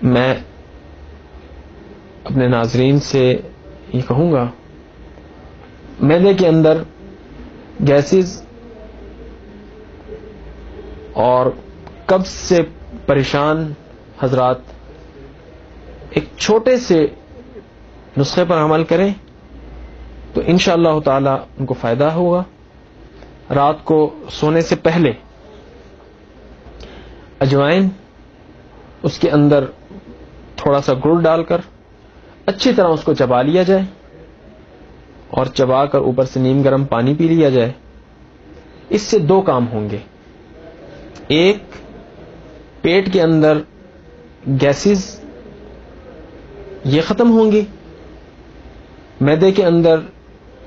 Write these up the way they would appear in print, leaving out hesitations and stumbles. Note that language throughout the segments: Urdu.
میں اپنے ناظرین سے یہ کہوں گا، معدے کے اندر گیسز اور قبض سے پریشان حضرات ایک چھوٹے سے نسخے پر عمل کریں تو انشاءاللہ تعالی ان کو فائدہ ہوگا۔ رات کو سونے سے پہلے اجوائن، اس کے اندر تھوڑا سا گڑ ڈال کر اچھی طرح اس کو چبا لیا جائے اور چبا کر اوپر سے نیم گرم پانی پی لیا جائے۔ اس سے دو کام ہوں گے، ایک پیٹ کے اندر گیسز یہ ختم ہوں گی، معدے کے اندر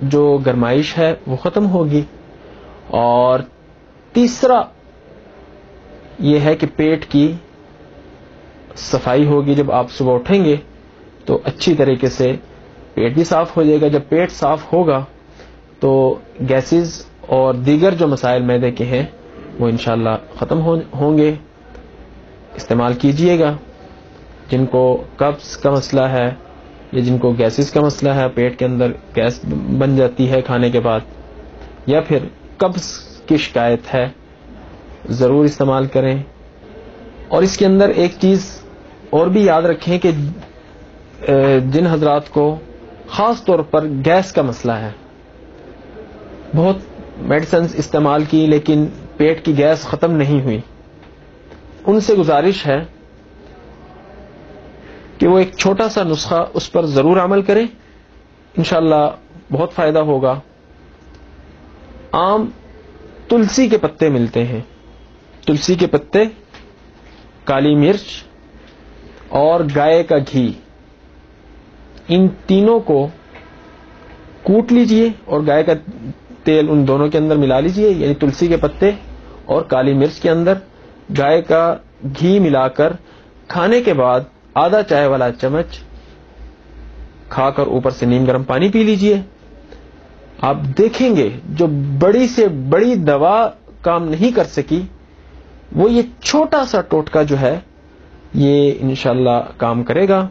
جو گرمائش ہے وہ ختم ہوگی، اور تیسرا یہ ہے کہ پیٹ کی صفائی ہوگی۔ جب آپ صبح اٹھیں گے تو اچھی طریقے سے پیٹ بھی صاف ہو جائے گا۔ جب پیٹ صاف ہوگا تو گیسز اور دیگر جو مسائل معدے کے ہیں وہ انشاءاللہ ختم ہوں گے۔ استعمال کیجئے گا۔ جن کو قبض کا مسئلہ ہے یا جن کو گیسز کا مسئلہ ہے، پیٹ کے اندر گیس بن جاتی ہے کھانے کے بعد، یا پھر قبض کی شکایت ہے، ضرور استعمال کریں۔ اور اس کے اندر ایک چیز اور بھی یاد رکھیں کہ جن حضرات کو خاص طور پر گیس کا مسئلہ ہے، بہت میڈیسنز استعمال کی لیکن پیٹ کی گیس ختم نہیں ہوئی، ان سے گزارش ہے کہ وہ ایک چھوٹا سا نسخہ اس پر ضرور عمل کریں، انشاءاللہ بہت فائدہ ہوگا۔ عام تلسی کے پتے ملتے ہیں، تلسی کے پتے، کالی مرچ اور گائے کا گھی، ان تینوں کو کوٹ لیجئے اور گائے کا تیل ان دونوں کے اندر ملا لیجئے، یعنی تلسی کے پتے اور کالی مرچ کے اندر گائے کا گھی ملا کر کھانے کے بعد آدھا چائے والا چمچ کھا کر اوپر سے نیم گرم پانی پی لیجئے۔ آپ دیکھیں گے جو بڑی سے بڑی دوا کام نہیں کر سکی، وہ یہ چھوٹا سا ٹوٹکا جو ہے یہ انشاءاللہ کام کرے گا۔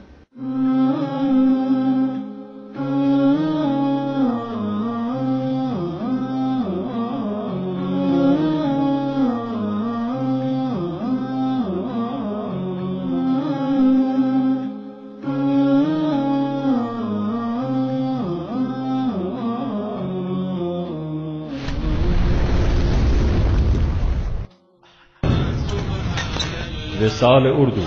وصال اردو